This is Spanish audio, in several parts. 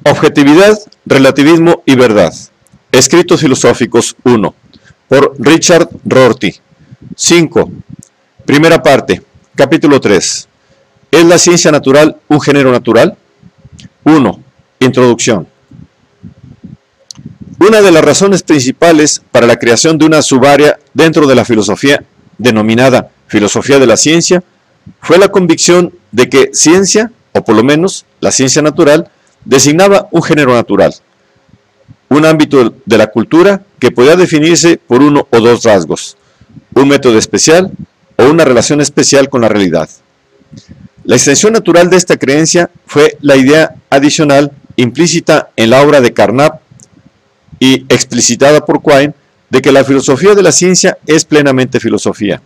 Objetividad, relativismo y verdad. Escritos filosóficos 1. Por Richard Rorty. 5. Primera parte. Capítulo 3. ¿Es la ciencia natural un género natural? 1. Introducción. Una de las razones principales para la creación de una subárea dentro de la filosofía, denominada filosofía de la ciencia, fue la convicción de que ciencia, o por lo menos la ciencia natural, designaba un género natural, un ámbito de la cultura que podía definirse por uno o dos rasgos, un método especial o una relación especial con la realidad. La extensión natural de esta creencia fue la idea adicional implícita en la obra de Carnap y explicitada por Quine de que la filosofía de la ciencia es plenamente filosofía,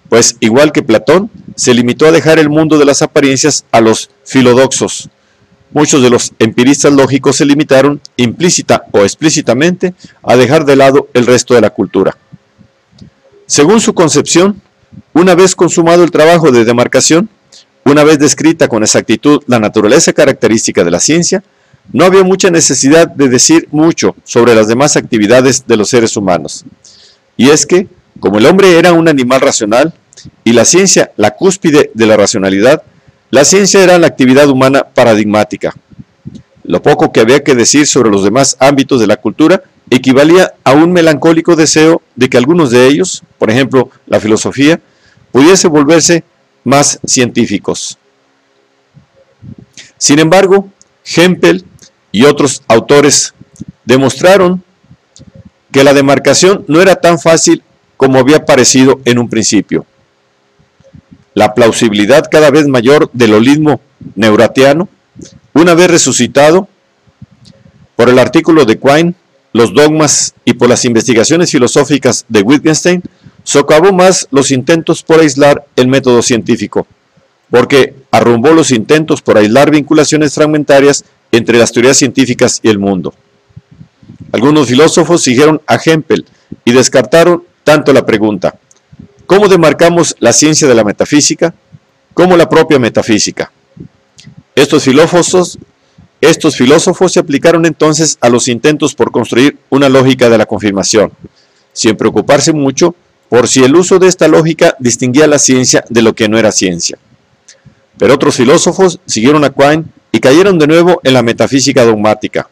pues igual que Platón, se limitó a dejar el mundo de las apariencias a los filodoxos. Muchos de los empiristas lógicos se limitaron, implícita o explícitamente, a dejar de lado el resto de la cultura. Según su concepción, una vez consumado el trabajo de demarcación, una vez descrita con exactitud la naturaleza característica de la ciencia, no había mucha necesidad de decir mucho sobre las demás actividades de los seres humanos. Y es que, como el hombre era un animal racional, y la ciencia la cúspide de la racionalidad, la ciencia era la actividad humana paradigmática. Lo poco que había que decir sobre los demás ámbitos de la cultura equivalía a un melancólico deseo de que algunos de ellos, por ejemplo, la filosofía, pudiese volverse más científicos. Sin embargo, Hempel y otros autores demostraron que la demarcación no era tan fácil como había parecido en un principio. La plausibilidad cada vez mayor del holismo neuratiano, una vez resucitado por el artículo de Quine, los dogmas y por las investigaciones filosóficas de Wittgenstein, socavó más los intentos por aislar el método científico, porque arrumbó los intentos por aislar vinculaciones fragmentarias entre las teorías científicas y el mundo. Algunos filósofos siguieron a Hempel y descartaron tanto la pregunta: ¿cómo demarcamos la ciencia de la metafísica?, como la propia metafísica. Estos filósofos se aplicaron entonces a los intentos por construir una lógica de la confirmación, sin preocuparse mucho por si el uso de esta lógica distinguía la ciencia de lo que no era ciencia. Pero otros filósofos siguieron a Quine y cayeron de nuevo en la metafísica dogmática,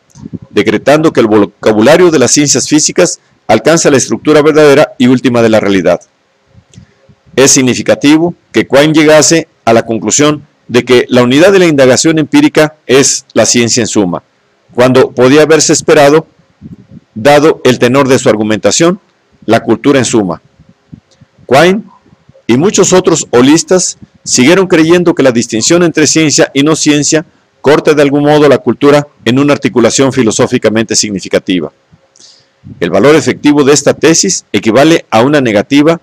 decretando que el vocabulario de las ciencias físicas alcanza la estructura verdadera y última de la realidad. Es significativo que Quine llegase a la conclusión de que la unidad de la indagación empírica es la ciencia en suma, cuando podía haberse esperado, dado el tenor de su argumentación, la cultura en suma. Quine y muchos otros holistas siguieron creyendo que la distinción entre ciencia y no ciencia corta de algún modo la cultura en una articulación filosóficamente significativa. El valor efectivo de esta tesis equivale a una negativa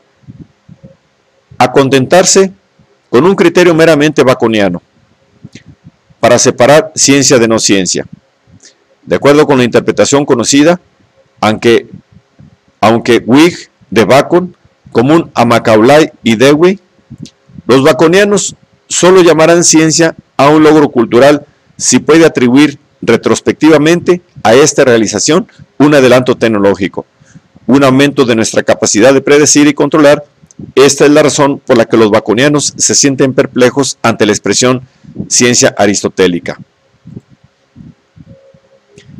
a contentarse con un criterio meramente baconiano para separar ciencia de no ciencia. De acuerdo con la interpretación conocida, aunque Whig de Bacon, común a Macaulay y Dewey, los baconianos solo llamarán ciencia a un logro cultural si puede atribuir retrospectivamente a esta realización un adelanto tecnológico, un aumento de nuestra capacidad de predecir y controlar. Esta es la razón por la que los baconianos se sienten perplejos ante la expresión ciencia aristotélica.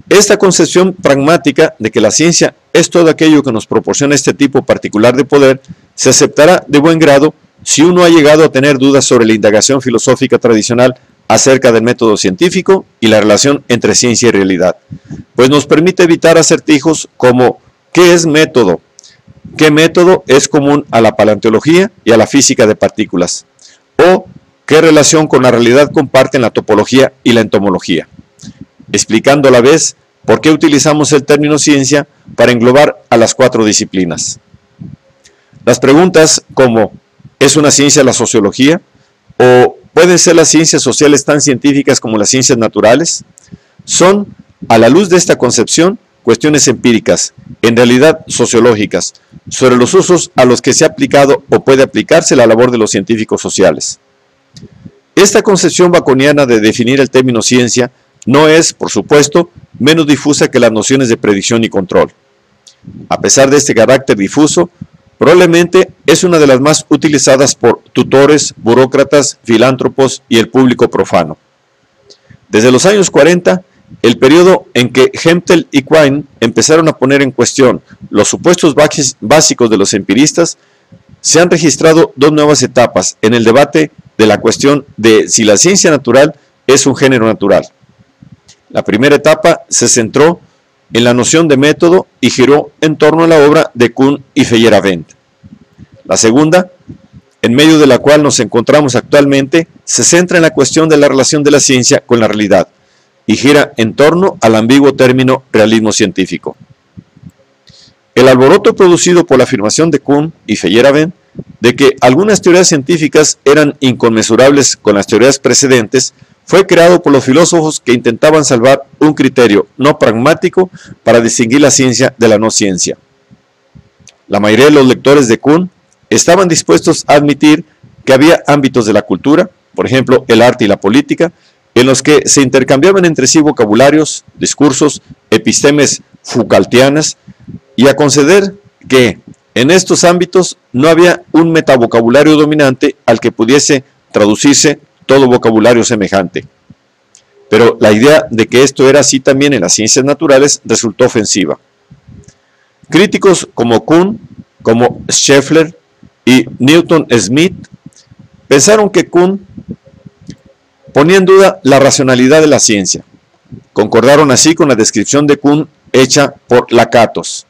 Esta concepción pragmática de que la ciencia es todo aquello que nos proporciona este tipo particular de poder se aceptará de buen grado si uno ha llegado a tener dudas sobre la indagación filosófica tradicional acerca del método científico y la relación entre ciencia y realidad, pues nos permite evitar acertijos como ¿qué es método? ¿Qué método es común a la paleontología y a la física de partículas? ¿O qué relación con la realidad comparten la topología y la entomología? Explicando a la vez por qué utilizamos el término ciencia para englobar a las cuatro disciplinas. Las preguntas como ¿es una ciencia la sociología? ¿O pueden ser las ciencias sociales tan científicas como las ciencias naturales? Son, a la luz de esta concepción, cuestiones empíricas, en realidad sociológicas, sobre los usos a los que se ha aplicado o puede aplicarse la labor de los científicos sociales. Esta concepción baconiana de definir el término ciencia no es, por supuesto, menos difusa que las nociones de predicción y control. A pesar de este carácter difuso, probablemente es una de las más utilizadas por tutores, burócratas, filántropos y el público profano. Desde los años 40, el periodo en que Hempel y Quine empezaron a poner en cuestión los supuestos básicos de los empiristas, se han registrado dos nuevas etapas en el debate de la cuestión de si la ciencia natural es un género natural. La primera etapa se centró en la noción de método y giró en torno a la obra de Kuhn y Feyerabend. La segunda, en medio de la cual nos encontramos actualmente, se centra en la cuestión de la relación de la ciencia con la realidad y gira en torno al ambiguo término realismo científico. El alboroto producido por la afirmación de Kuhn y Feyerabend de que algunas teorías científicas eran inconmensurables con las teorías precedentes fue creado por los filósofos que intentaban salvar un criterio no pragmático para distinguir la ciencia de la no ciencia. La mayoría de los lectores de Kuhn estaban dispuestos a admitir que había ámbitos de la cultura, por ejemplo el arte y la política, en los que se intercambiaban entre sí vocabularios, discursos, epistemes Foucaultianas, y a conceder que en estos ámbitos no había un metavocabulario dominante al que pudiese traducirse todo vocabulario semejante. Pero la idea de que esto era así también en las ciencias naturales resultó ofensiva. Críticos como Kuhn, como Scheffler y Newton Smith pensaron que Kuhn ponía en duda la racionalidad de la ciencia. Concordaron así con la descripción de Kuhn hecha por Lakatos,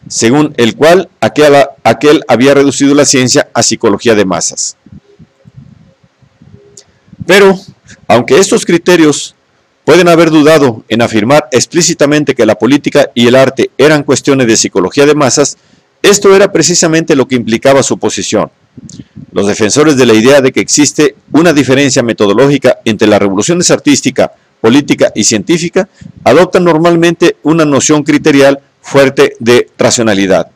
según el cual aquel había reducido la ciencia a psicología de masas. Pero, aunque estos criterios pueden haber dudado en afirmar explícitamente que la política y el arte eran cuestiones de psicología de masas, esto era precisamente lo que implicaba su posición. Los defensores de la idea de que existe una diferencia metodológica entre las revoluciones artística, política y científica adoptan normalmente una noción criterial fuerte de racionalidad,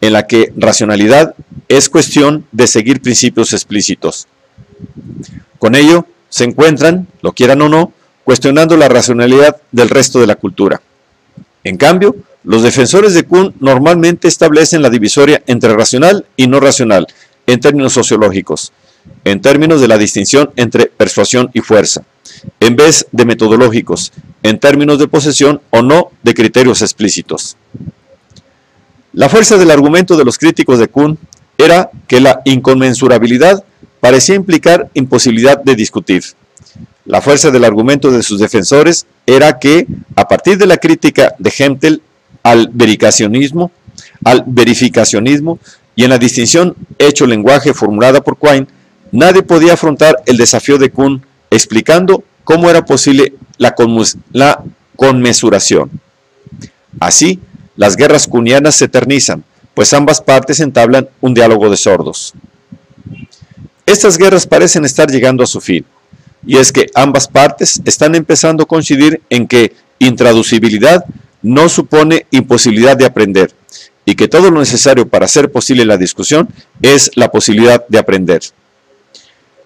en la que racionalidad es cuestión de seguir principios explícitos. Con ello, se encuentran, lo quieran o no, cuestionando la racionalidad del resto de la cultura. En cambio, los defensores de Kuhn normalmente establecen la divisoria entre racional y no racional, en términos sociológicos, en términos de la distinción entre persuasión y fuerza, en vez de metodológicos, en términos de posesión o no de criterios explícitos. La fuerza del argumento de los críticos de Kuhn era que la inconmensurabilidad parecía implicar imposibilidad de discutir. La fuerza del argumento de sus defensores era que, a partir de la crítica de Hempel al verificacionismo y en la distinción hecho-lenguaje formulada por Quine, nadie podía afrontar el desafío de Kuhn explicando cómo era posible la conmesuración. Así, las guerras kuhnianas se eternizan, pues ambas partes entablan un diálogo de sordos. Estas guerras parecen estar llegando a su fin, y es que ambas partes están empezando a coincidir en que intraducibilidad no supone imposibilidad de aprender, y que todo lo necesario para hacer posible la discusión es la posibilidad de aprender.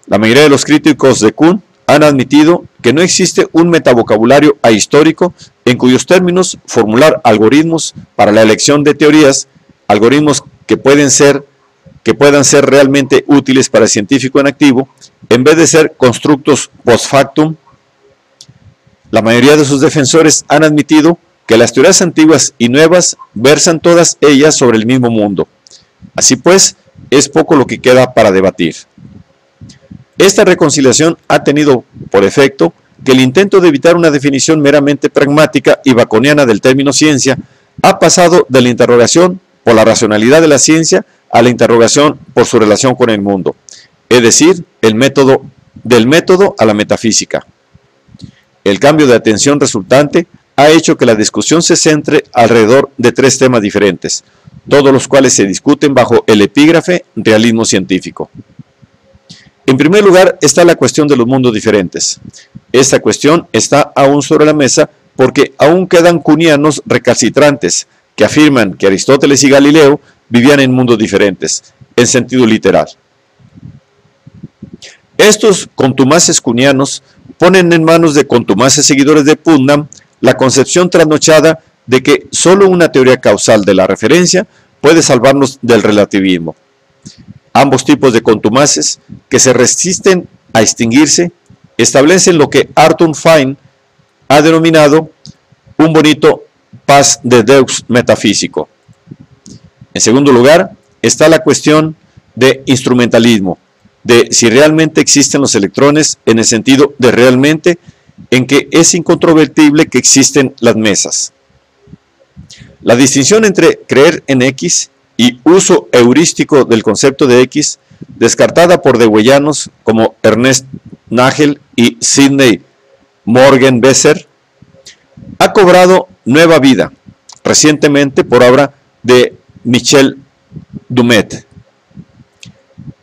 La mayoría de los críticos de Kuhn han admitido que no existe un metavocabulario ahistórico en cuyos términos formular algoritmos para la elección de teorías, algoritmos que puedan ser realmente útiles para el científico en activo, en vez de ser constructos post factum. La mayoría de sus defensores han admitido que las teorías antiguas y nuevas versan todas ellas sobre el mismo mundo. Así pues, es poco lo que queda para debatir. Esta reconciliación ha tenido por efecto que el intento de evitar una definición meramente pragmática y baconiana del término ciencia ha pasado de la interrogación por la racionalidad de la ciencia a la interrogación por su relación con el mundo, es decir, del método a la metafísica. El cambio de atención resultante ha hecho que la discusión se centre alrededor de tres temas diferentes, todos los cuales se discuten bajo el epígrafe realismo científico. En primer lugar está la cuestión de los mundos diferentes. Esta cuestión está aún sobre la mesa porque aún quedan kuhnianos recalcitrantes que afirman que Aristóteles y Galileo vivían en mundos diferentes, en sentido literal. Estos contumaces kuhnianos ponen en manos de contumaces seguidores de Putnam la concepción trasnochada de que solo una teoría causal de la referencia puede salvarnos del relativismo. Ambos tipos de contumaces, que se resisten a extinguirse, establecen lo que Arthur Fine ha denominado un bonito pas de deux metafísico. En segundo lugar, está la cuestión de instrumentalismo, de si realmente existen los electrones en el sentido de realmente, en que es incontrovertible que existen las mesas. La distinción entre creer en X y uso heurístico del concepto de X, descartada por deweyanos como Ernest Nagel y Sidney Morgenbesser, ha cobrado nueva vida recientemente por obra de Michel Dumet,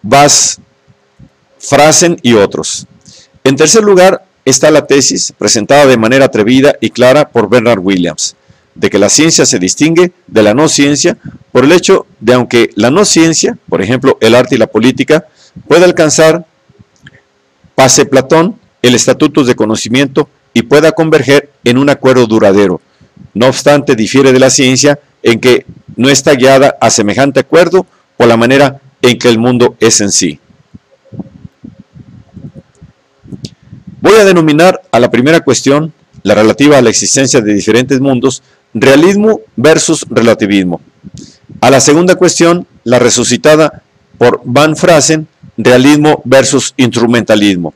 Bas Frazen y otros. En tercer lugar está la tesis, presentada de manera atrevida y clara por Bernard Williams, de que la ciencia se distingue de la no ciencia por el hecho de aunque la no ciencia, por ejemplo el arte y la política, puede alcanzar, pase Platón, el estatuto de conocimiento y pueda converger en un acuerdo duradero. No obstante, difiere de la ciencia en que no está guiada a semejante acuerdo por la manera en que el mundo es en sí. Voy a denominar a la primera cuestión, la relativa a la existencia de diferentes mundos, realismo versus relativismo. A la segunda cuestión, la resucitada por Van Frazen, realismo versus instrumentalismo.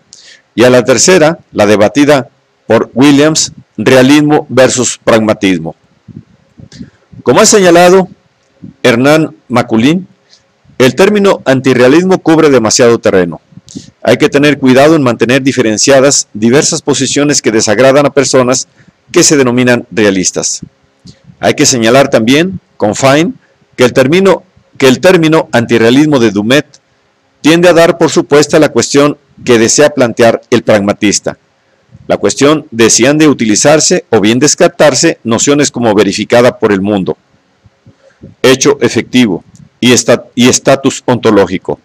Y a la tercera, la debatida por Williams, realismo versus pragmatismo. Como ha señalado Hernán Maculín, el término antirrealismo cubre demasiado terreno. Hay que tener cuidado en mantener diferenciadas diversas posiciones que desagradan a personas que se denominan realistas. Hay que señalar también, con Fine, que el término antirrealismo de Dumet tiende a dar por supuesta la cuestión que desea plantear el pragmatista. La cuestión de si han de utilizarse o bien descartarse nociones como verificada por el mundo, hecho efectivo y estatus ontológico.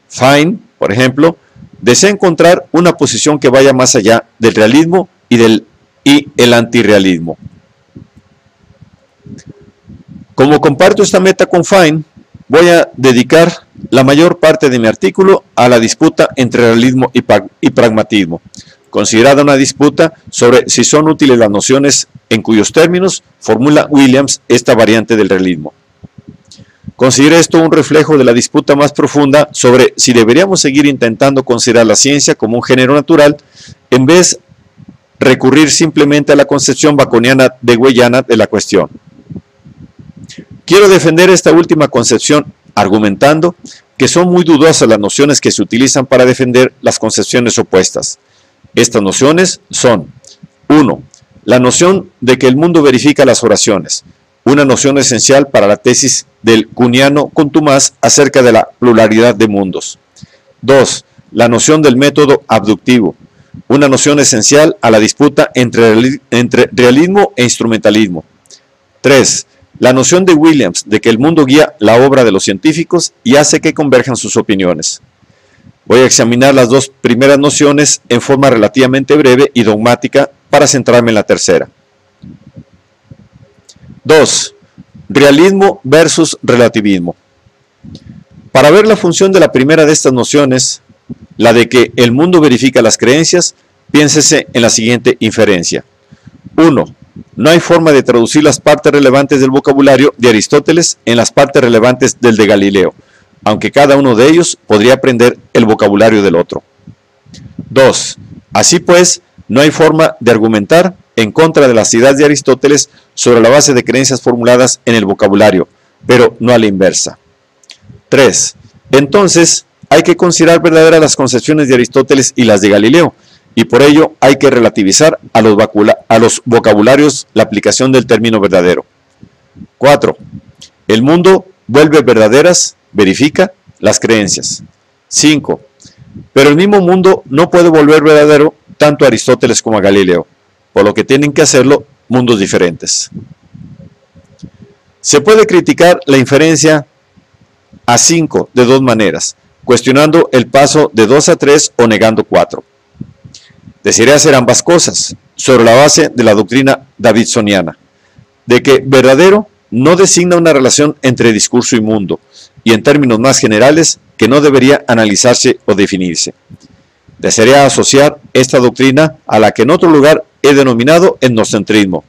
Fine, por ejemplo, desea encontrar una posición que vaya más allá del realismo y el antirrealismo. Como comparto esta meta con Fine, voy a dedicar la mayor parte de mi artículo a la disputa entre realismo y pragmatismo, considerada una disputa sobre si son útiles las nociones en cuyos términos formula Williams esta variante del realismo. Considero esto un reflejo de la disputa más profunda sobre si deberíamos seguir intentando considerar la ciencia como un género natural en vez de recurrir simplemente a la concepción baconiana deweyana de la cuestión. Quiero defender esta última concepción argumentando que son muy dudosas las nociones que se utilizan para defender las concepciones opuestas. Estas nociones son: 1. La noción de que el mundo verifica las oraciones, una noción esencial para la tesis del Cuneano contumaz acerca de la pluralidad de mundos. 2. La noción del método abductivo, una noción esencial a la disputa entre realismo e instrumentalismo. 3. La noción de Williams de que el mundo guía la obra de los científicos y hace que converjan sus opiniones. Voy a examinar las dos primeras nociones en forma relativamente breve y dogmática para centrarme en la tercera. 2. Realismo versus relativismo. Para ver la función de la primera de estas nociones, la de que el mundo verifica las creencias, piénsese en la siguiente inferencia. 1. No hay forma de traducir las partes relevantes del vocabulario de Aristóteles en las partes relevantes del de Galileo, aunque cada uno de ellos podría aprender el vocabulario del otro. 2. Así pues, no hay forma de argumentar en contra de las ideas de Aristóteles sobre la base de creencias formuladas en el vocabulario, pero no a la inversa. 3. Entonces, hay que considerar verdaderas las concepciones de Aristóteles y las de Galileo, y por ello hay que relativizar a los vocabularios la aplicación del término verdadero. 4. El mundo vuelve verdaderas, verifica las creencias. 5. Pero el mismo mundo no puede volver verdadero tanto a Aristóteles como a Galileo, por lo que tienen que hacerlo mundos diferentes. Se puede criticar la inferencia a 5 de dos maneras, cuestionando el paso de 2 a 3 o negando 4. Desearía hacer ambas cosas, sobre la base de la doctrina davidsoniana, de que verdadero no designa una relación entre discurso y mundo, y en términos más generales, que no debería analizarse o definirse. Desearía asociar esta doctrina a la que en otro lugar he denominado etnocentrismo.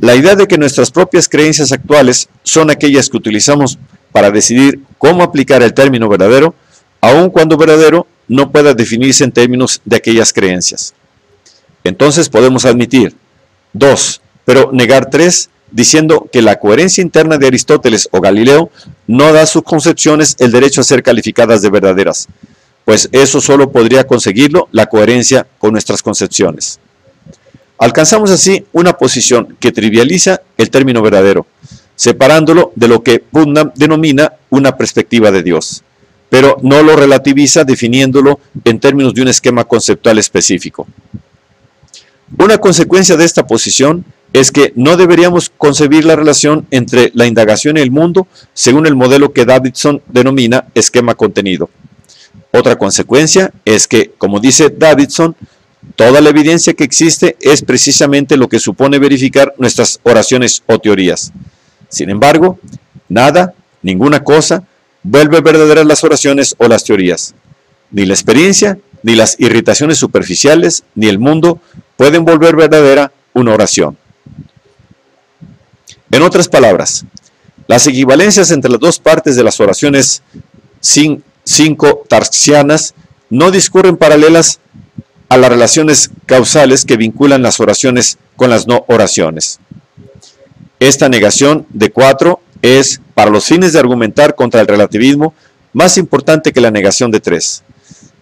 La idea de que nuestras propias creencias actuales son aquellas que utilizamos para decidir cómo aplicar el término verdadero, aun cuando verdadero no pueda definirse en términos de aquellas creencias. Entonces podemos admitir 2, pero negar 3, diciendo que la coherencia interna de Aristóteles o Galileo no da a sus concepciones el derecho a ser calificadas de verdaderas, pues eso solo podría conseguirlo la coherencia con nuestras concepciones. Alcanzamos así una posición que trivializa el término verdadero, separándolo de lo que Putnam denomina una perspectiva de Dios, pero no lo relativiza definiéndolo en términos de un esquema conceptual específico. Una consecuencia de esta posición es que no deberíamos concebir la relación entre la indagación y el mundo según el modelo que Davidson denomina esquema contenido. Otra consecuencia es que, como dice Davidson, toda la evidencia que existe es precisamente lo que supone verificar nuestras oraciones o teorías. Sin embargo, nada, ninguna cosa, vuelve verdaderas las oraciones o las teorías. Ni la experiencia, ni las irritaciones superficiales, ni el mundo pueden volver verdadera una oración. En otras palabras, las equivalencias entre las dos partes de las oraciones 5 tarsianas no discurren paralelas a las relaciones causales que vinculan las oraciones con las no oraciones. Esta negación de 4 es, para los fines de argumentar contra el relativismo, más importante que la negación de 3,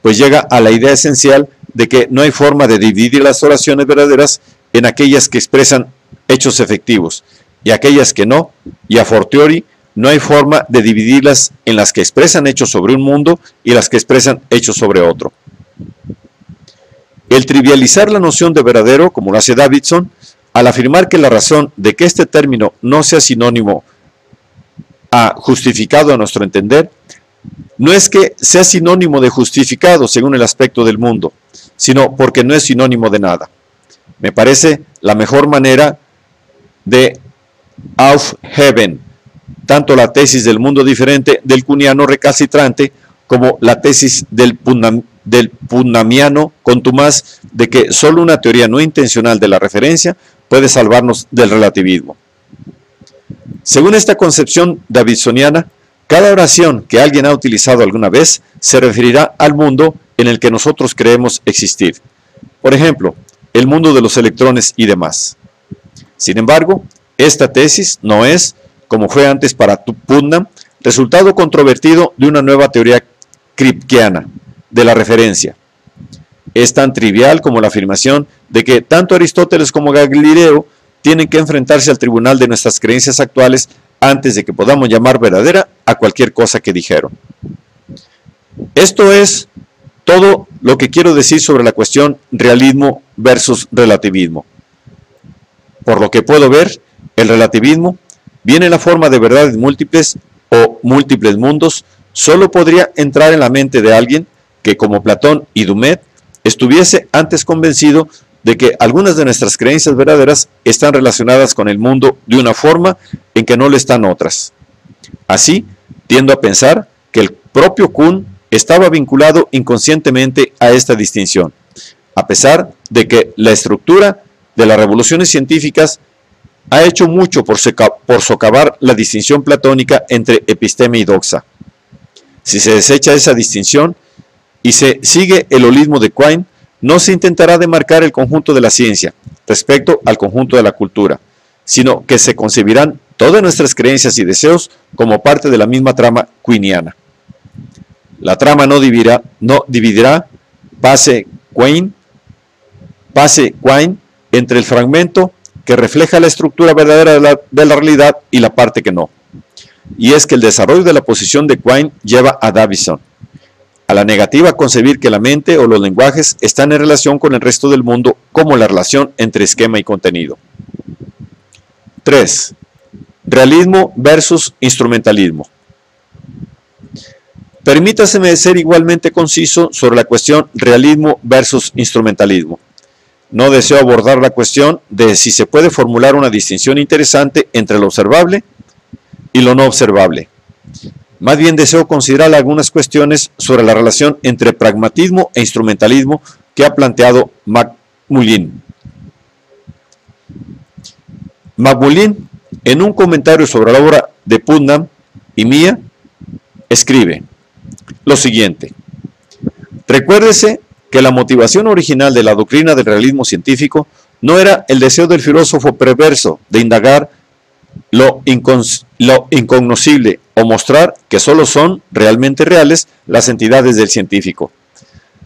pues llega a la idea esencial de que no hay forma de dividir las oraciones verdaderas en aquellas que expresan hechos efectivos y aquellas que no, y a fortiori no hay forma de dividirlas en las que expresan hechos sobre un mundo y las que expresan hechos sobre otro. El trivializar la noción de verdadero, como lo hace Davidson, al afirmar que la razón de que este término no sea sinónimo a justificado a nuestro entender, no es que sea sinónimo de justificado según el aspecto del mundo, sino porque no es sinónimo de nada. Me parece la mejor manera de aufheben tanto la tesis del mundo diferente del cuniano recalcitrante como la tesis del putnamiano contumaz de que solo una teoría no intencional de la referencia puede salvarnos del relativismo. Según esta concepción davidsoniana, cada oración que alguien ha utilizado alguna vez se referirá al mundo en el que nosotros creemos existir. Por ejemplo, el mundo de los electrones y demás. Sin embargo, esta tesis no es, como fue antes para Putnam, resultado controvertido de una nueva teoría kripkeana de la referencia. Es tan trivial como la afirmación de que tanto Aristóteles como Galileo tienen que enfrentarse al tribunal de nuestras creencias actuales antes de que podamos llamar verdadera a cualquier cosa que dijeron. Esto es todo lo que quiero decir sobre la cuestión realismo versus relativismo. Por lo que puedo ver, el relativismo, bien en la forma de verdades múltiples o múltiples mundos, solo podría entrar en la mente de alguien que, como Platón y Dumet, estuviese antes convencido de que algunas de nuestras creencias verdaderas están relacionadas con el mundo de una forma en que no lo están otras. Así, tiendo a pensar que el propio Kuhn estaba vinculado inconscientemente a esta distinción, a pesar de que la estructura de las revoluciones científicas ha hecho mucho por socavar la distinción platónica entre episteme y doxa. Si se desecha esa distinción y se sigue el holismo de Quine, no se intentará demarcar el conjunto de la ciencia respecto al conjunto de la cultura, sino que se concebirán todas nuestras creencias y deseos como parte de la misma trama quiniana. La trama no dividirá pase Quine entre el fragmento que refleja la estructura verdadera de la realidad y la parte que no. Y es que el desarrollo de la posición de Quine lleva a Davidson a la negativa a concebir que la mente o los lenguajes están en relación con el resto del mundo como la relación entre esquema y contenido. 3. Realismo versus instrumentalismo. Permítaseme ser igualmente conciso sobre la cuestión realismo versus instrumentalismo. No deseo abordar la cuestión de si se puede formular una distinción interesante entre lo observable y lo no observable. Más bien deseo considerar algunas cuestiones sobre la relación entre pragmatismo e instrumentalismo que ha planteado McMullin. McMullin, en un comentario sobre la obra de Putnam y mía, escribe lo siguiente: recuérdese que la motivación original de la doctrina del realismo científico no era el deseo del filósofo perverso de indagar lo incognoscible o mostrar que solo son realmente reales las entidades del científico.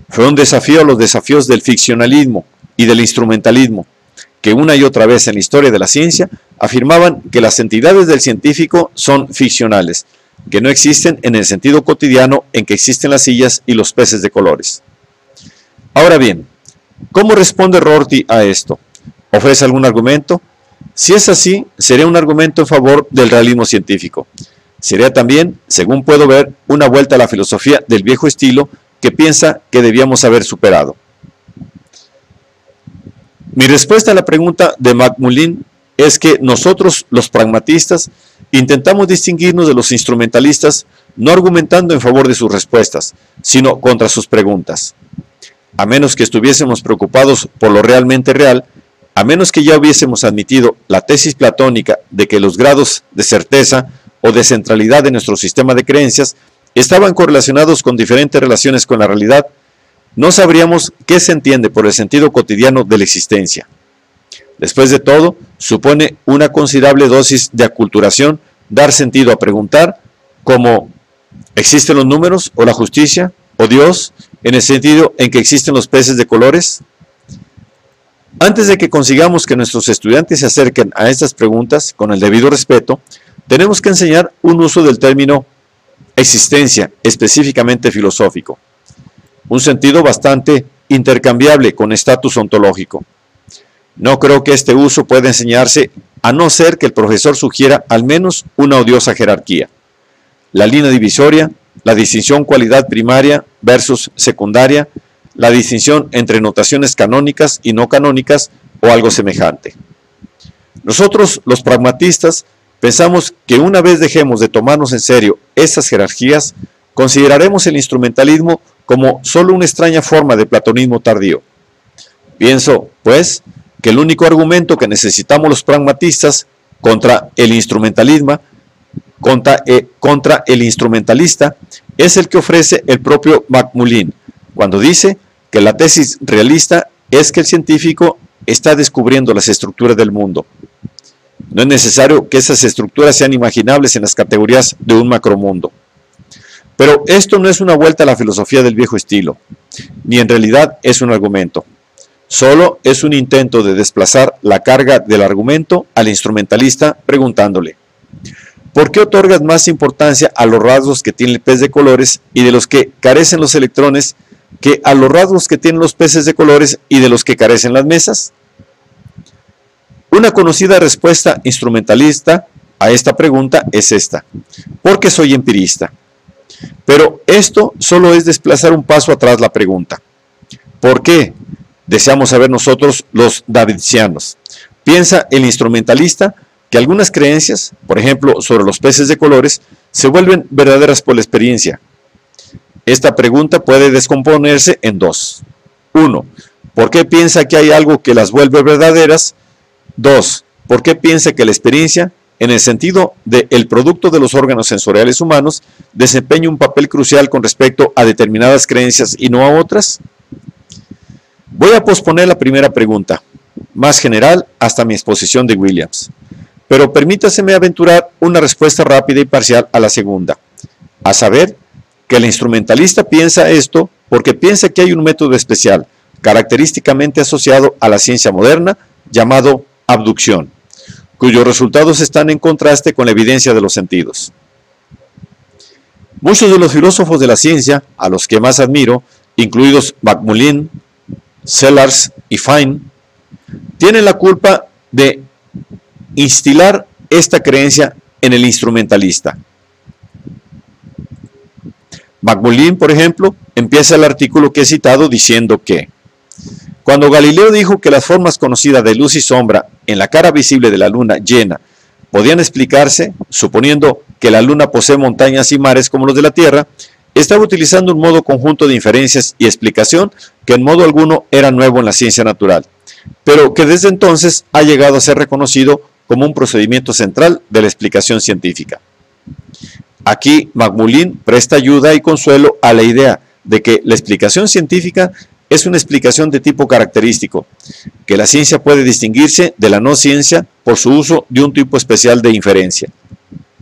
Fue un desafío a los desafíos del ficcionalismo y del instrumentalismo, que una y otra vez en la historia de la ciencia afirmaban que las entidades del científico son ficcionales, que no existen en el sentido cotidiano en que existen las sillas y los peces de colores. Ahora bien, ¿cómo responde Rorty a esto? ¿Ofrece algún argumento? Si es así, sería un argumento en favor del realismo científico. Sería también, según puedo ver, una vuelta a la filosofía del viejo estilo que piensa que debíamos haber superado. Mi respuesta a la pregunta de McMullin es que nosotros, los pragmatistas, intentamos distinguirnos de los instrumentalistas no argumentando en favor de sus respuestas, sino contra sus preguntas. A menos que estuviésemos preocupados por lo realmente real, a menos que ya hubiésemos admitido la tesis platónica de que los grados de certeza o de centralidad de nuestro sistema de creencias estaban correlacionados con diferentes relaciones con la realidad, no sabríamos qué se entiende por el sentido cotidiano de la existencia. Después de todo, supone una considerable dosis de aculturación dar sentido a preguntar como ¿existen los números o la justicia o Dios en el sentido en que existen los peces de colores? Antes de que consigamos que nuestros estudiantes se acerquen a estas preguntas con el debido respeto, tenemos que enseñar un uso del término existencia específicamente filosófico, un sentido bastante intercambiable con estatus ontológico. No creo que este uso pueda enseñarse a no ser que el profesor sugiera al menos una odiosa jerarquía. La línea divisoria, la distinción cualidad primaria versus secundaria, la distinción entre notaciones canónicas y no canónicas o algo semejante. Nosotros, los pragmatistas, pensamos que una vez dejemos de tomarnos en serio estas jerarquías, consideraremos el instrumentalismo como solo una extraña forma de platonismo tardío. Pienso, pues, que el único argumento que necesitamos los pragmatistas contra el instrumentalismo, contra el instrumentalista, es el que ofrece el propio McMullin, cuando dice que la tesis realista es que el científico está descubriendo las estructuras del mundo. No es necesario que esas estructuras sean imaginables en las categorías de un macromundo. Pero esto no es una vuelta a la filosofía del viejo estilo, ni en realidad es un argumento. Solo es un intento de desplazar la carga del argumento al instrumentalista preguntándole: ¿por qué otorgas más importancia a los rasgos que tiene el pez de colores y de los que carecen los electrones que a los rasgos que tienen los peces de colores y de los que carecen las mesas? Una conocida respuesta instrumentalista a esta pregunta es esta: porque soy empirista. Pero esto solo es desplazar un paso atrás la pregunta. ¿Por qué? Deseamos saber nosotros los davidsianos. Piensa el instrumentalista que algunas creencias, por ejemplo sobre los peces de colores, se vuelven verdaderas por la experiencia. Esta pregunta puede descomponerse en dos. 1. ¿Por qué piensa que hay algo que las vuelve verdaderas? 2. ¿Por qué piensa que la experiencia, en el sentido del producto de los órganos sensoriales humanos, desempeña un papel crucial con respecto a determinadas creencias y no a otras? Voy a posponer la primera pregunta, más general, hasta mi exposición de Williams. Pero permítaseme aventurar una respuesta rápida y parcial a la segunda, a saber, que el instrumentalista piensa esto porque piensa que hay un método especial, característicamente asociado a la ciencia moderna, llamado abducción, cuyos resultados están en contraste con la evidencia de los sentidos. Muchos de los filósofos de la ciencia, a los que más admiro, incluidos McMullin, Sellars y Fine, tienen la culpa de instilar esta creencia en el instrumentalista. McMullin, por ejemplo, empieza el artículo que he citado diciendo que cuando Galileo dijo que las formas conocidas de luz y sombra en la cara visible de la luna llena podían explicarse, suponiendo que la luna posee montañas y mares como los de la Tierra, estaba utilizando un modo conjunto de inferencias y explicación que en modo alguno era nuevo en la ciencia natural, pero que desde entonces ha llegado a ser reconocido como un procedimiento central de la explicación científica. Aquí McMullin presta ayuda y consuelo a la idea de que la explicación científica es una explicación de tipo característico, que la ciencia puede distinguirse de la no ciencia por su uso de un tipo especial de inferencia.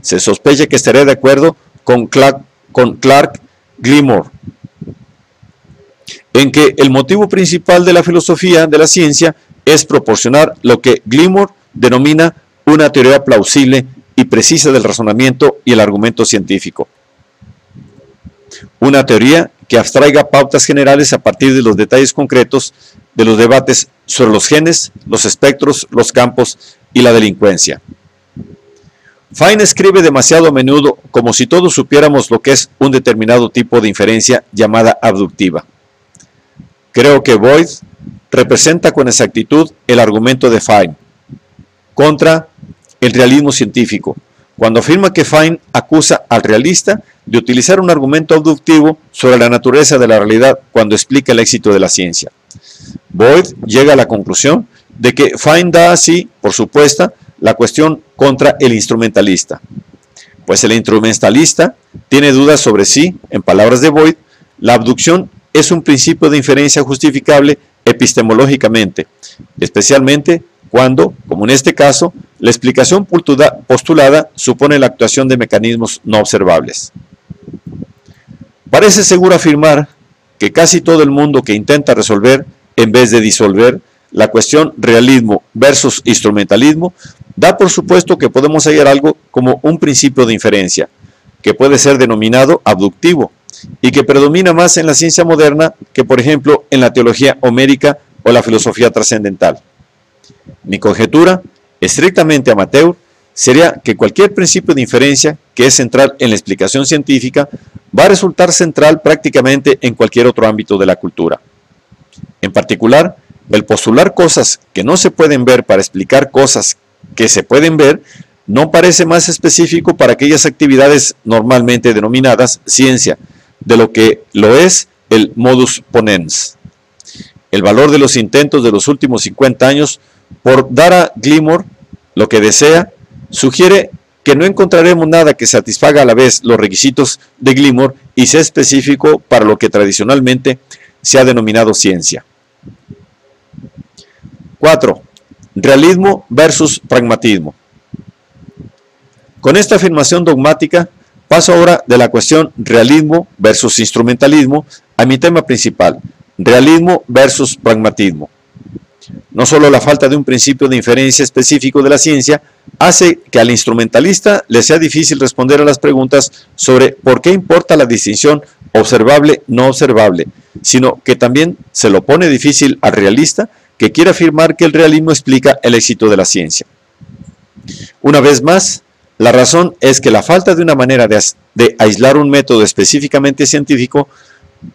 Se sospecha que estaría de acuerdo con Clark Gilmore en que el motivo principal de la filosofía de la ciencia es proporcionar lo que Gilmore denomina una teoría plausible y precisa del razonamiento y el argumento científico. Una teoría que abstraiga pautas generales a partir de los detalles concretos de los debates sobre los genes, los espectros, los campos y la delincuencia. Fine escribe demasiado a menudo como si todos supiéramos lo que es un determinado tipo de inferencia llamada abductiva. Creo que Boyd representa con exactitud el argumento de Fine contra el realismo científico, cuando afirma que Fine acusa al realista de utilizar un argumento abductivo sobre la naturaleza de la realidad cuando explica el éxito de la ciencia. Boyd llega a la conclusión de que Fine da así, por supuesta, la cuestión contra el instrumentalista, pues el instrumentalista tiene dudas sobre si, en palabras de Boyd, la abducción es un principio de inferencia justificable epistemológicamente, especialmente cuando, como en este caso, la explicación postulada supone la actuación de mecanismos no observables. Parece seguro afirmar que casi todo el mundo que intenta resolver, en vez de disolver, la cuestión realismo versus instrumentalismo, da por supuesto que podemos hallar algo como un principio de inferencia, que puede ser denominado abductivo, y que predomina más en la ciencia moderna que, por ejemplo, en la teología homérica o la filosofía trascendental. Mi conjetura, estrictamente amateur, sería que cualquier principio de inferencia que es central en la explicación científica va a resultar central prácticamente en cualquier otro ámbito de la cultura. En particular, el postular cosas que no se pueden ver para explicar cosas que se pueden ver no parece más específico para aquellas actividades normalmente denominadas ciencia, de lo que lo es el modus ponens. El valor de los intentos de los últimos 50 años por dar a Gilmore lo que desea, sugiere que no encontraremos nada que satisfaga a la vez los requisitos de Gilmore y sea específico para lo que tradicionalmente se ha denominado ciencia. 4. Realismo versus pragmatismo. Con esta afirmación dogmática, paso ahora de la cuestión realismo versus instrumentalismo a mi tema principal, realismo versus pragmatismo. No solo la falta de un principio de inferencia específico de la ciencia hace que al instrumentalista le sea difícil responder a las preguntas sobre por qué importa la distinción observable-no observable, sino que también se lo pone difícil al realista que quiere afirmar que el realismo explica el éxito de la ciencia. Una vez más, la razón es que la falta de una manera de aislar un método específicamente científico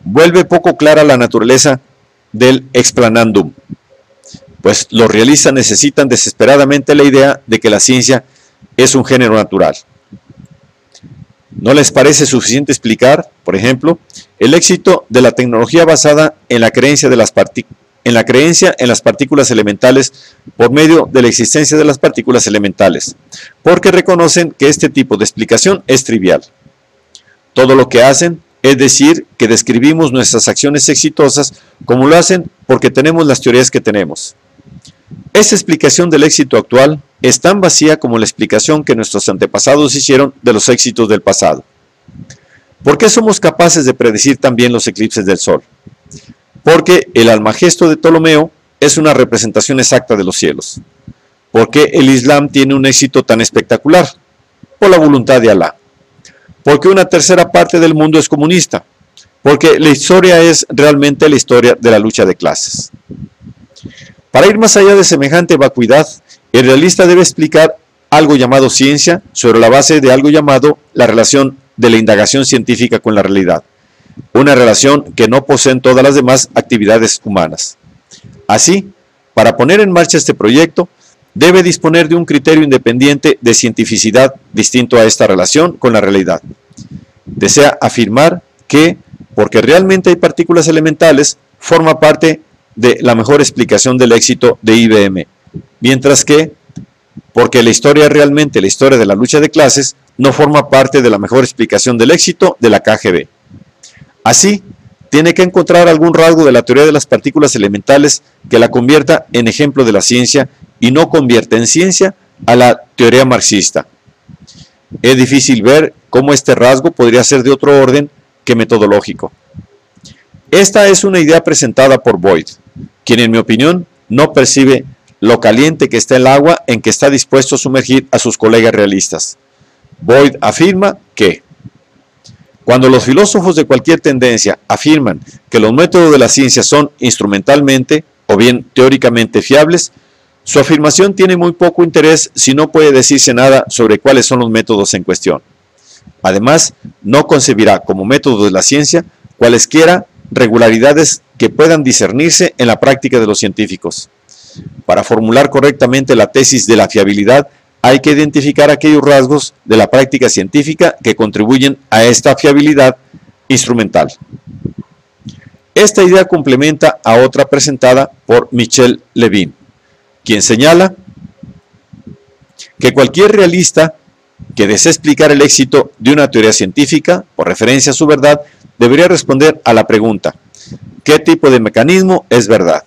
vuelve poco clara la naturaleza del explanandum, pues los realistas necesitan desesperadamente la idea de que la ciencia es un género natural. ¿No les parece suficiente explicar, por ejemplo, el éxito de la tecnología basada en la creencia en las partículas elementales por medio de la existencia de las partículas elementales? Porque reconocen que este tipo de explicación es trivial. Todo lo que hacen es decir que describimos nuestras acciones exitosas como lo hacen porque tenemos las teorías que tenemos. Esta explicación del éxito actual es tan vacía como la explicación que nuestros antepasados hicieron de los éxitos del pasado. ¿Por qué somos capaces de predecir también los eclipses del Sol? Porque el Almagesto de Ptolomeo es una representación exacta de los cielos. ¿Por qué el Islam tiene un éxito tan espectacular? Por la voluntad de Alá. ¿Por qué una tercera parte del mundo es comunista? Porque la historia es realmente la historia de la lucha de clases. Para ir más allá de semejante vacuidad, el realista debe explicar algo llamado ciencia sobre la base de algo llamado la relación de la indagación científica con la realidad, una relación que no poseen todas las demás actividades humanas. Así, para poner en marcha este proyecto, debe disponer de un criterio independiente de cientificidad distinto a esta relación con la realidad. Desea afirmar que, porque realmente hay partículas elementales, forma parte de la mejor explicación del éxito de IBM, mientras que, porque la historia es realmente la historia de la lucha de clases, no forma parte de la mejor explicación del éxito de la KGB. Así, tiene que encontrar algún rasgo de la teoría de las partículas elementales que la convierta en ejemplo de la ciencia y no convierta en ciencia a la teoría marxista. Es difícil ver cómo este rasgo podría ser de otro orden que metodológico. Esta es una idea presentada por Boyd, quien en mi opinión no percibe lo caliente que está el agua en que está dispuesto a sumergir a sus colegas realistas. Boyd afirma que cuando los filósofos de cualquier tendencia afirman que los métodos de la ciencia son instrumentalmente o bien teóricamente fiables, su afirmación tiene muy poco interés si no puede decirse nada sobre cuáles son los métodos en cuestión. Además, no concebirá como método de la ciencia cualesquiera regularidades que puedan discernirse en la práctica de los científicos. Para formular correctamente la tesis de la fiabilidad, hay que identificar aquellos rasgos de la práctica científica que contribuyen a esta fiabilidad instrumental. Esta idea complementa a otra presentada por Michel Levin, quien señala que cualquier realista que desee explicar el éxito de una teoría científica, por referencia a su verdad, debería responder a la pregunta: ¿qué tipo de mecanismo es verdad?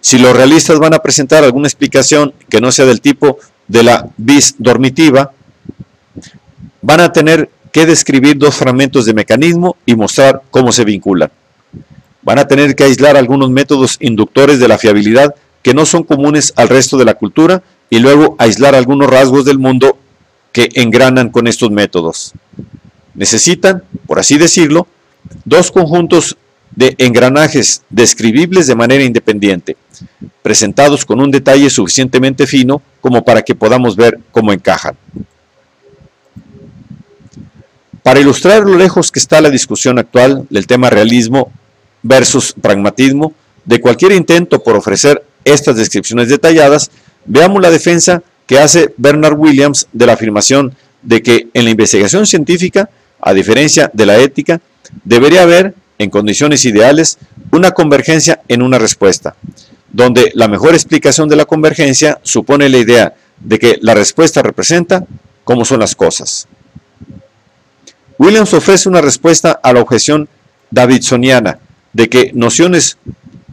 Si los realistas van a presentar alguna explicación que no sea del tipo de la vis dormitiva, van a tener que describir dos fragmentos de mecanismo y mostrar cómo se vinculan. Van a tener que aislar algunos métodos inductores de la fiabilidad que no son comunes al resto de la cultura y luego aislar algunos rasgos del mundo que engranan con estos métodos. Necesitan, por así decirlo, dos conjuntos de engranajes describibles de manera independiente, presentados con un detalle suficientemente fino como para que podamos ver cómo encajan. Para ilustrar lo lejos que está la discusión actual del tema realismo versus pragmatismo, de cualquier intento por ofrecer estas descripciones detalladas, veamos la defensa que hace Bernard Williams de la afirmación de que en la investigación científica, a diferencia de la ética, debería haber, en condiciones ideales, una convergencia en una respuesta, donde la mejor explicación de la convergencia supone la idea de que la respuesta representa cómo son las cosas. Williams ofrece una respuesta a la objeción davidsoniana de que nociones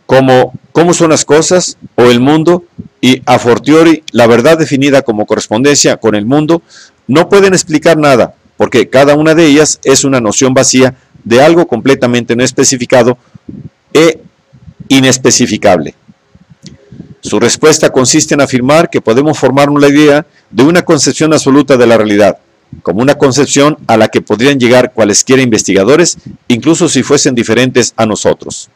como cómo son las cosas o el mundo y a fortiori la verdad definida como correspondencia con el mundo no pueden explicar nada, porque cada una de ellas es una noción vacía de algo completamente no especificado e inespecificable. Su respuesta consiste en afirmar que podemos formarnos la idea de una concepción absoluta de la realidad, como una concepción a la que podrían llegar cualesquiera investigadores, incluso si fuesen diferentes a nosotros.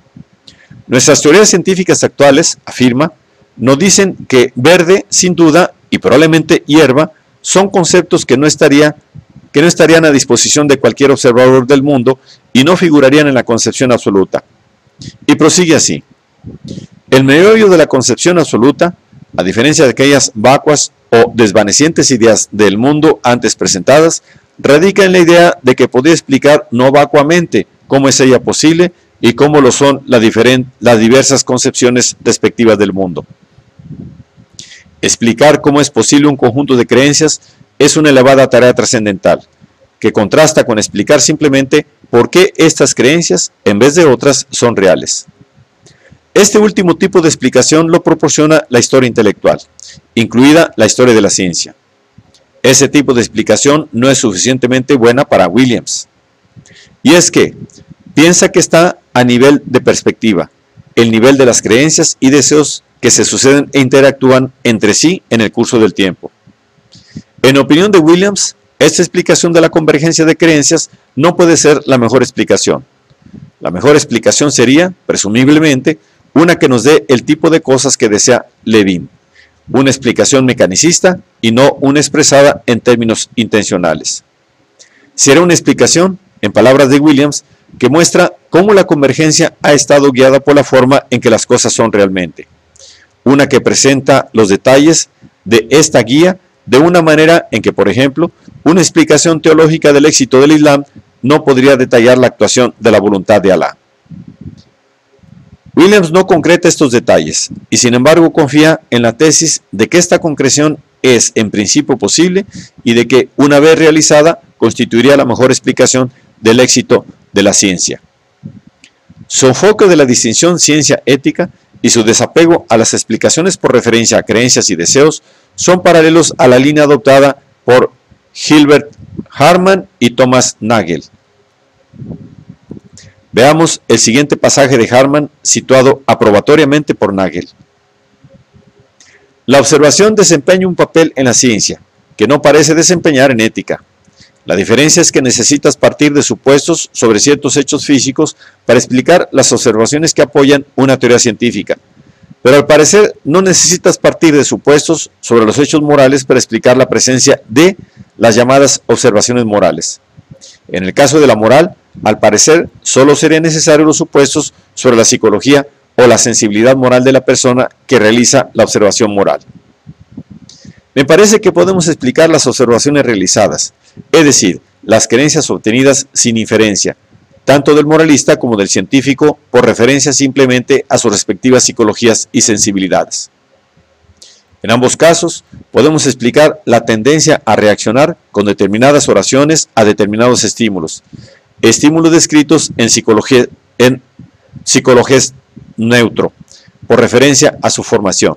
Nuestras teorías científicas actuales, afirma, nos dicen que verde, sin duda, y probablemente hierba, son conceptos que no estarían a disposición de cualquier observador del mundo y no figurarían en la concepción absoluta. Y prosigue así: el meollo de la concepción absoluta, a diferencia de aquellas vacuas o desvanecientes ideas del mundo antes presentadas, radica en la idea de que podría explicar no vacuamente cómo es ella posible y cómo lo son las diversas concepciones respectivas del mundo. Explicar cómo es posible un conjunto de creencias es una elevada tarea trascendental, que contrasta con explicar simplemente por qué estas creencias, en vez de otras, son reales. Este último tipo de explicación lo proporciona la historia intelectual, incluida la historia de la ciencia. Ese tipo de explicación no es suficientemente buena para Williams. Y es que piensa que está a nivel de perspectiva, el nivel de las creencias y deseos que se suceden e interactúan entre sí en el curso del tiempo. En opinión de Williams, esta explicación de la convergencia de creencias no puede ser la mejor explicación. La mejor explicación sería, presumiblemente, una que nos dé el tipo de cosas que desea Levin, una explicación mecanicista y no una expresada en términos intencionales. Si era una explicación, en palabras de Williams, que muestra cómo la convergencia ha estado guiada por la forma en que las cosas son realmente. Una que presenta los detalles de esta guía de una manera en que, por ejemplo, una explicación teológica del éxito del Islam no podría detallar la actuación de la voluntad de Alá. Williams no concreta estos detalles y sin embargo confía en la tesis de que esta concreción es en principio posible y de que una vez realizada constituiría la mejor explicación del éxito de la ciencia. Su enfoque de la distinción ciencia-ética y su desapego a las explicaciones por referencia a creencias y deseos son paralelos a la línea adoptada por Gilbert Harman y Thomas Nagel. Veamos el siguiente pasaje de Harman situado aprobatoriamente por Nagel. La observación desempeña un papel en la ciencia, que no parece desempeñar en ética. La diferencia es que necesitas partir de supuestos sobre ciertos hechos físicos para explicar las observaciones que apoyan una teoría científica. Pero al parecer no necesitas partir de supuestos sobre los hechos morales para explicar la presencia de las llamadas observaciones morales. En el caso de la moral, al parecer solo serían necesarios los supuestos sobre la psicología o la sensibilidad moral de la persona que realiza la observación moral. Me parece que podemos explicar las observaciones realizadas, es decir, las creencias obtenidas sin inferencia, tanto del moralista como del científico, por referencia simplemente a sus respectivas psicologías y sensibilidades. En ambos casos, podemos explicar la tendencia a reaccionar con determinadas oraciones a determinados estímulos descritos en psicología neutro, por referencia a su formación.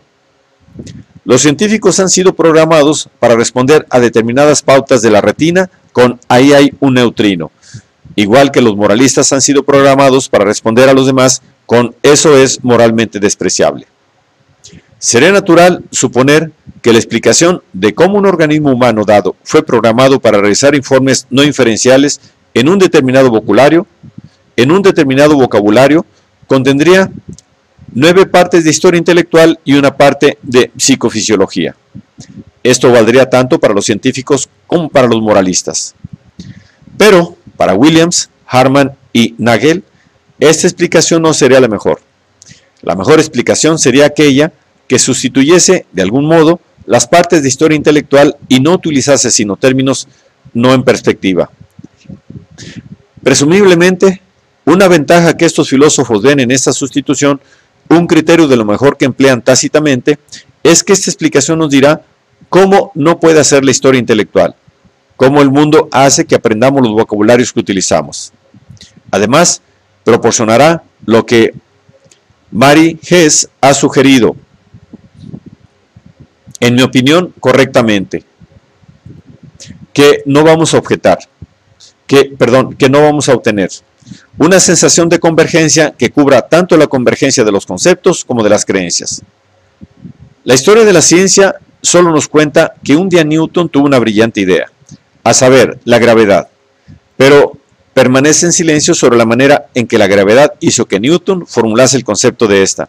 Los científicos han sido programados para responder a determinadas pautas de la retina con "ahí hay un neutrino", igual que los moralistas han sido programados para responder a los demás con "eso es moralmente despreciable". Sería natural suponer que la explicación de cómo un organismo humano dado fue programado para realizar informes no inferenciales en un determinado vocabulario, contendría 9 partes de historia intelectual y una parte de psicofisiología. Esto valdría tanto para los científicos como para los moralistas. Pero, para Williams, Harman y Nagel, esta explicación no sería la mejor. La mejor explicación sería aquella que sustituyese, de algún modo, las partes de historia intelectual y no utilizase sino términos no en perspectiva. Presumiblemente, una ventaja que estos filósofos ven en esta sustitución, un criterio de lo mejor que emplean tácitamente, es que esta explicación nos dirá cómo no puede hacer la historia intelectual, cómo el mundo hace que aprendamos los vocabularios que utilizamos. Además, proporcionará lo que Mary Hess ha sugerido, en mi opinión, correctamente, que no vamos a obtener una sensación de convergencia que cubra tanto la convergencia de los conceptos como de las creencias. La historia de la ciencia solo nos cuenta que un día Newton tuvo una brillante idea, a saber, la gravedad, pero permanece en silencio sobre la manera en que la gravedad hizo que Newton formulase el concepto de esta,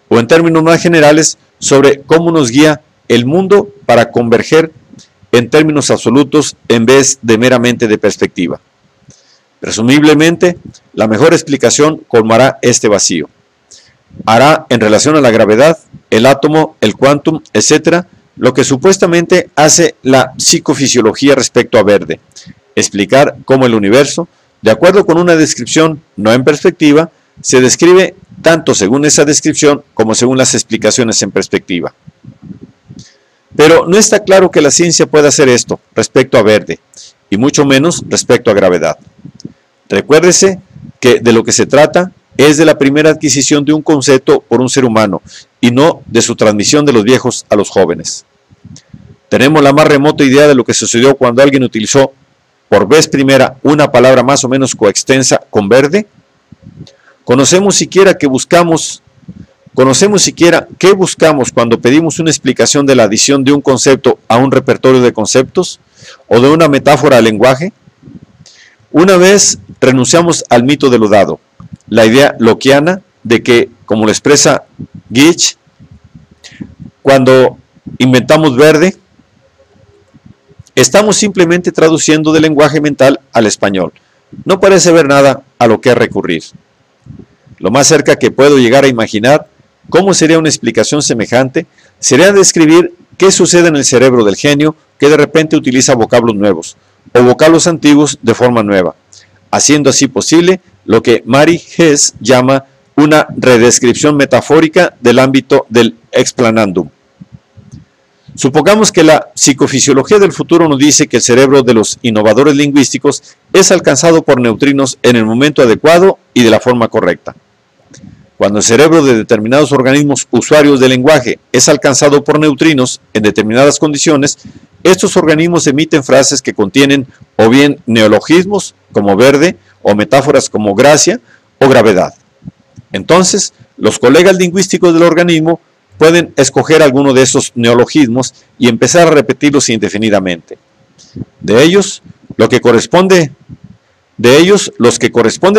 o en términos más generales, sobre cómo nos guía el mundo para converger en términos absolutos en vez de meramente de perspectiva. Presumiblemente, la mejor explicación colmará este vacío. Hará en relación a la gravedad, el átomo, el quantum, etc., lo que supuestamente hace la psicofisiología respecto a Verde, explicar cómo el universo, de acuerdo con una descripción no en perspectiva, se describe tanto según esa descripción como según las explicaciones en perspectiva. Pero no está claro que la ciencia pueda hacer esto respecto a Verde, y mucho menos respecto a gravedad. Recuérdese que de lo que se trata es de la primera adquisición de un concepto por un ser humano y no de su transmisión de los viejos a los jóvenes. ¿Tenemos la más remota idea de lo que sucedió cuando alguien utilizó por vez primera una palabra más o menos coextensa con verde? ¿Conocemos siquiera qué buscamos cuando pedimos una explicación de la adición de un concepto a un repertorio de conceptos o de una metáfora al lenguaje? Una vez renunciamos al mito de lo dado, la idea lockeana de que, como lo expresa Gitch, cuando inventamos verde, estamos simplemente traduciendo del lenguaje mental al español, no parece haber nada a lo que recurrir. Lo más cerca que puedo llegar a imaginar cómo sería una explicación semejante sería describir qué sucede en el cerebro del genio que de repente utiliza vocablos nuevos o vocablos antiguos de forma nueva, haciendo así posible lo que Mary Hess llama una redescripción metafórica del ámbito del explanandum. Supongamos que la psicofisiología del futuro nos dice que el cerebro de los innovadores lingüísticos es alcanzado por neutrinos en el momento adecuado y de la forma correcta. Cuando el cerebro de determinados organismos usuarios del lenguaje es alcanzado por neutrinos en determinadas condiciones, estos organismos emiten frases que contienen o bien neologismos como verde o metáforas como gracia o gravedad. Entonces, los colegas lingüísticos del organismo pueden escoger alguno de esos neologismos y empezar a repetirlos indefinidamente. De ellos, los que corresponden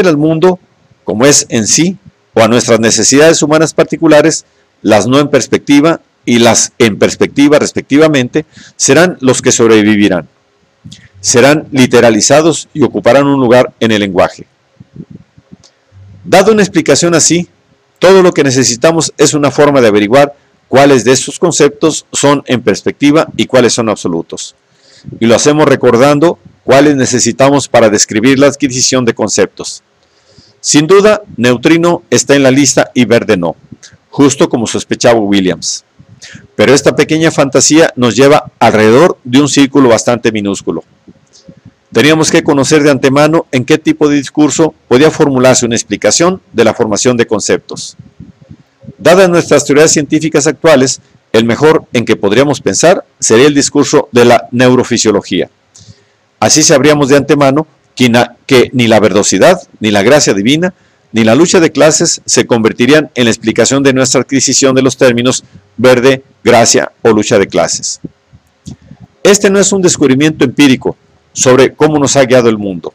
al mundo, como es en sí, o a nuestras necesidades humanas particulares, las no en perspectiva y las en perspectiva respectivamente, serán los que sobrevivirán. Serán literalizados y ocuparán un lugar en el lenguaje. Dado una explicación así, todo lo que necesitamos es una forma de averiguar cuáles de estos conceptos son en perspectiva y cuáles son absolutos. Y lo hacemos recordando cuáles necesitamos para describir la adquisición de conceptos. Sin duda, neutrino está en la lista y verde no, justo como sospechaba Williams. Pero esta pequeña fantasía nos lleva alrededor de un círculo bastante minúsculo. Teníamos que conocer de antemano en qué tipo de discurso podía formularse una explicación de la formación de conceptos. Dadas nuestras teorías científicas actuales, el mejor en que podríamos pensar sería el discurso de la neurofisiología. Así sabríamos de antemano que ni la verdosidad, ni la gracia divina, ni la lucha de clases se convertirían en la explicación de nuestra adquisición de los términos verde, gracia o lucha de clases. Este no es un descubrimiento empírico sobre cómo nos ha guiado el mundo.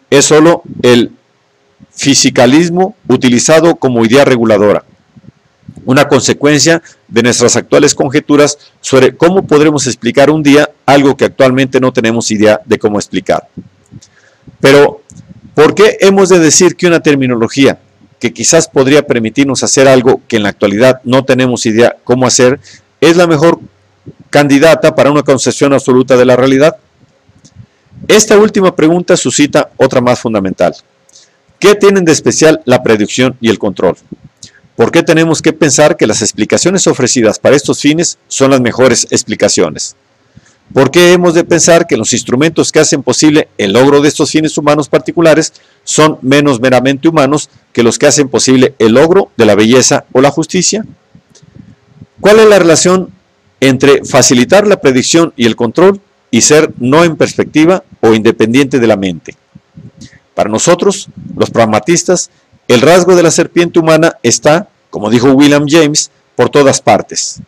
Es solo el fisicalismo utilizado como idea reguladora, una consecuencia de nuestras actuales conjeturas sobre cómo podremos explicar un día algo que actualmente no tenemos idea de cómo explicar. Pero, ¿por qué hemos de decir que una terminología que quizás podría permitirnos hacer algo que en la actualidad no tenemos idea cómo hacer, es la mejor candidata para una concepción absoluta de la realidad? Esta última pregunta suscita otra más fundamental. ¿Qué tienen de especial la predicción y el control? ¿Por qué tenemos que pensar que las explicaciones ofrecidas para estos fines son las mejores explicaciones? ¿Por qué hemos de pensar que los instrumentos que hacen posible el logro de estos fines humanos particulares son menos meramente humanos que los que hacen posible el logro de la belleza o la justicia? ¿Cuál es la relación entre facilitar la predicción y el control y ser no en perspectiva o independiente de la mente? Para nosotros, los pragmatistas, el rasgo de la serpiente humana está, como dijo William James, por todas partes.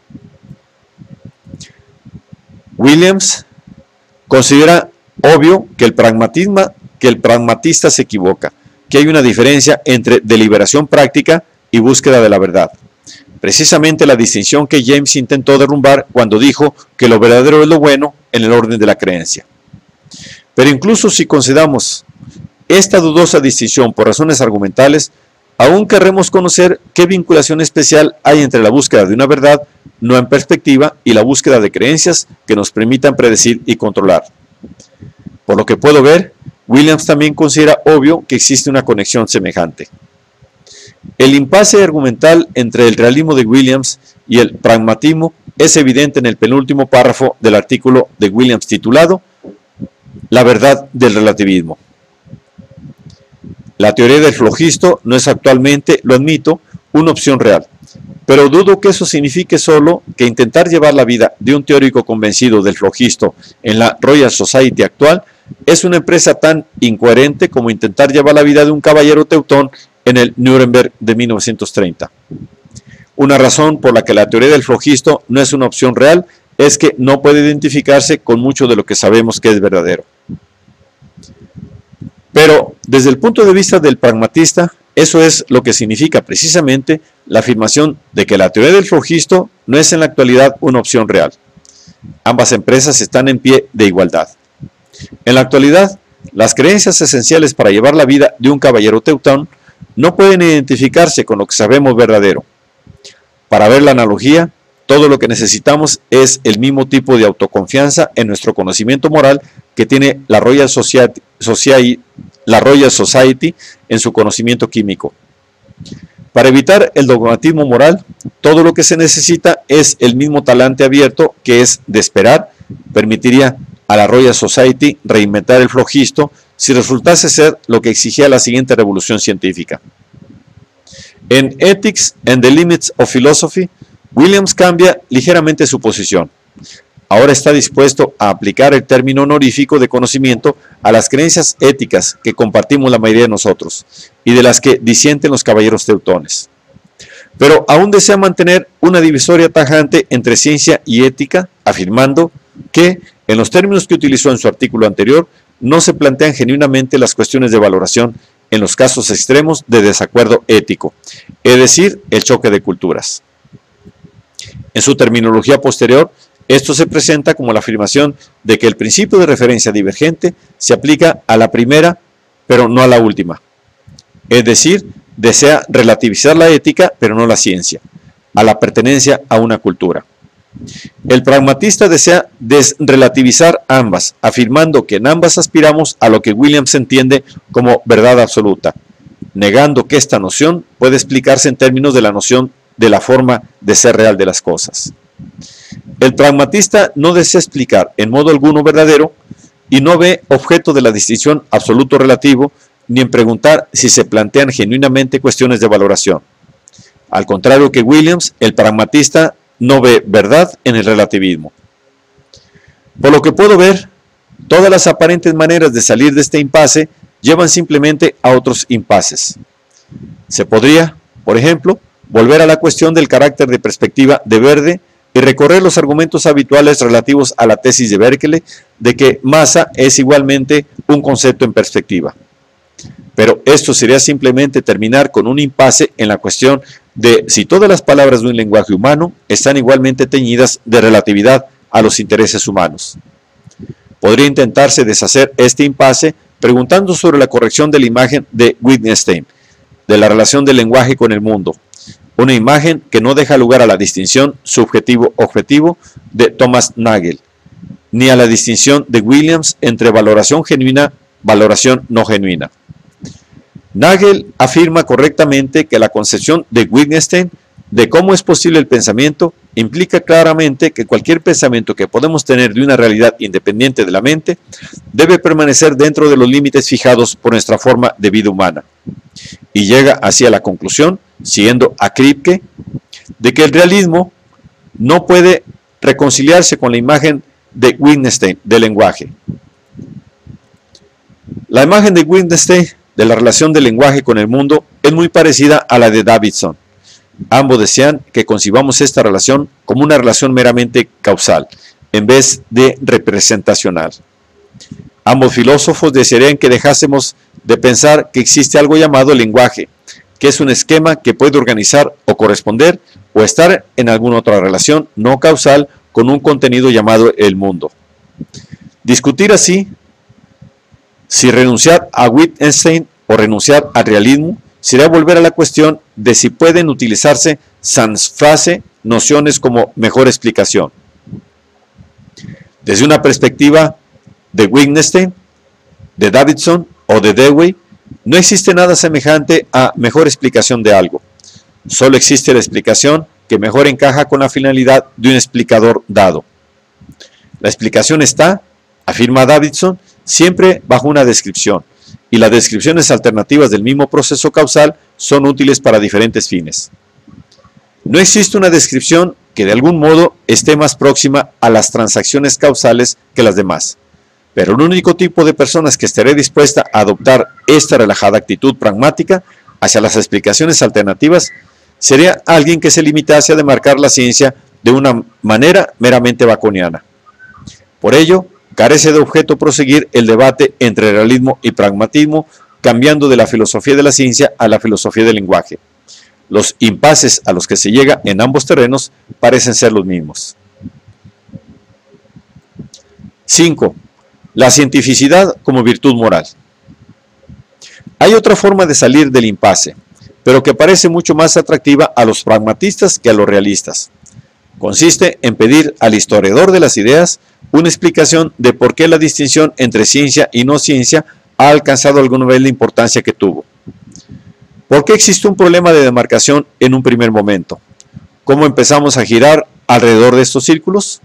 Williams considera obvio que el pragmatista se equivoca, que hay una diferencia entre deliberación práctica y búsqueda de la verdad. Precisamente la distinción que James intentó derrumbar cuando dijo que lo verdadero es lo bueno en el orden de la creencia. Pero incluso si consideramos esta dudosa distinción por razones argumentales, aún querremos conocer qué vinculación especial hay entre la búsqueda de una verdad no en perspectiva y la búsqueda de creencias que nos permitan predecir y controlar. Por lo que puedo ver, Williams también considera obvio que existe una conexión semejante. El impasse argumental entre el realismo de Williams y el pragmatismo es evidente en el penúltimo párrafo del artículo de Williams titulado La verdad del relativismo. La teoría del flogisto no es actualmente, lo admito, una opción real, pero dudo que eso signifique solo que intentar llevar la vida de un teórico convencido del flogisto en la Royal Society actual es una empresa tan incoherente como intentar llevar la vida de un caballero teutón en el Nuremberg de 1930. Una razón por la que la teoría del flogisto no es una opción real es que no puede identificarse con mucho de lo que sabemos que es verdadero. Pero desde el punto de vista del pragmatista, eso es lo que significa precisamente la afirmación de que la teoría del flogisto no es en la actualidad una opción real. Ambas empresas están en pie de igualdad. En la actualidad, Las creencias esenciales para llevar la vida de un caballero teutón no pueden identificarse con lo que sabemos verdadero. Para ver la analogía, todo lo que necesitamos es el mismo tipo de autoconfianza en nuestro conocimiento moral que tiene la Royal Society en su conocimiento químico. Para evitar el dogmatismo moral, todo lo que se necesita es el mismo talante abierto que es de esperar, permitiría a la Royal Society reinventar el flojisto si resultase ser lo que exigía la siguiente revolución científica. En Ethics and the Limits of Philosophy, Williams cambia ligeramente su posición. Ahora está dispuesto a aplicar el término honorífico de conocimiento a las creencias éticas que compartimos la mayoría de nosotros y de las que disienten los caballeros teutones. Pero aún desea mantener una divisoria tajante entre ciencia y ética, afirmando que, en los términos que utilizó en su artículo anterior, no se plantean genuinamente las cuestiones de valoración en los casos extremos de desacuerdo ético, es decir, el choque de culturas. En su terminología posterior, esto se presenta como la afirmación de que el principio de referencia divergente se aplica a la primera, pero no a la última. Es decir, desea relativizar la ética, pero no la ciencia, a la pertenencia a una cultura. El pragmatista desea desrelativizar ambas, afirmando que en ambas aspiramos a lo que Williams entiende como verdad absoluta, negando que esta noción puede explicarse en términos de la noción de la forma de ser real de las cosas. El pragmatista no desea explicar en modo alguno verdadero y no ve objeto de la distinción absoluto-relativo ni en preguntar si se plantean genuinamente cuestiones de valoración. Al contrario que Williams, el pragmatista no ve verdad en el relativismo. Por lo que puedo ver, todas las aparentes maneras de salir de este impasse llevan simplemente a otros impases. Se podría, por ejemplo, volver a la cuestión del carácter de perspectiva de Verde y recorrer los argumentos habituales relativos a la tesis de Berkeley de que masa es igualmente un concepto en perspectiva. Pero esto sería simplemente terminar con un impasse en la cuestión de si todas las palabras de un lenguaje humano están igualmente teñidas de relatividad a los intereses humanos. Podría intentarse deshacer este impasse preguntando sobre la corrección de la imagen de Wittgenstein, de la relación del lenguaje con el mundo, una imagen que no deja lugar a la distinción subjetivo-objetivo de Thomas Nagel, ni a la distinción de Williams entre valoración genuina, valoración no genuina. Nagel afirma correctamente que la concepción de Wittgenstein de cómo es posible el pensamiento implica claramente que cualquier pensamiento que podemos tener de una realidad independiente de la mente debe permanecer dentro de los límites fijados por nuestra forma de vida humana. Y llega así a la conclusión, siguiendo a Kripke, de que el realismo no puede reconciliarse con la imagen de Wittgenstein del lenguaje. La imagen de Wittgenstein de la relación del lenguaje con el mundo es muy parecida a la de Davidson. Ambos desean que concibamos esta relación como una relación meramente causal, en vez de representacional. Ambos filósofos desearían que dejásemos de pensar que existe algo llamado lenguaje, que es un esquema que puede organizar o corresponder o estar en alguna otra relación no causal con un contenido llamado el mundo. Discutir así si renunciar a Wittgenstein o renunciar al realismo sería volver a la cuestión de si pueden utilizarse sans frase nociones como mejor explicación. Desde una perspectiva de Wittgenstein, de Davidson o de Dewey, no existe nada semejante a mejor explicación de algo. Solo existe la explicación que mejor encaja con la finalidad de un explicador dado. La explicación está, afirma Davidson, siempre bajo una descripción, y las descripciones alternativas del mismo proceso causal son útiles para diferentes fines. No existe una descripción que de algún modo esté más próxima a las transacciones causales que las demás, pero el único tipo de personas que estaré dispuesta a adoptar esta relajada actitud pragmática hacia las explicaciones alternativas sería alguien que se limitase a demarcar la ciencia de una manera meramente baconiana. Por ello, carece de objeto proseguir el debate entre realismo y pragmatismo, cambiando de la filosofía de la ciencia a la filosofía del lenguaje. Los impases a los que se llega en ambos terrenos parecen ser los mismos. 5. La cientificidad como virtud moral. Hay otra forma de salir del impasse, pero que parece mucho más atractiva a los pragmatistas que a los realistas. Consiste en pedir al historiador de las ideas una explicación de por qué la distinción entre ciencia y no ciencia ha alcanzado algún nivel de importancia que tuvo. ¿Por qué existe un problema de demarcación en un primer momento? ¿Cómo empezamos a girar alrededor de estos círculos?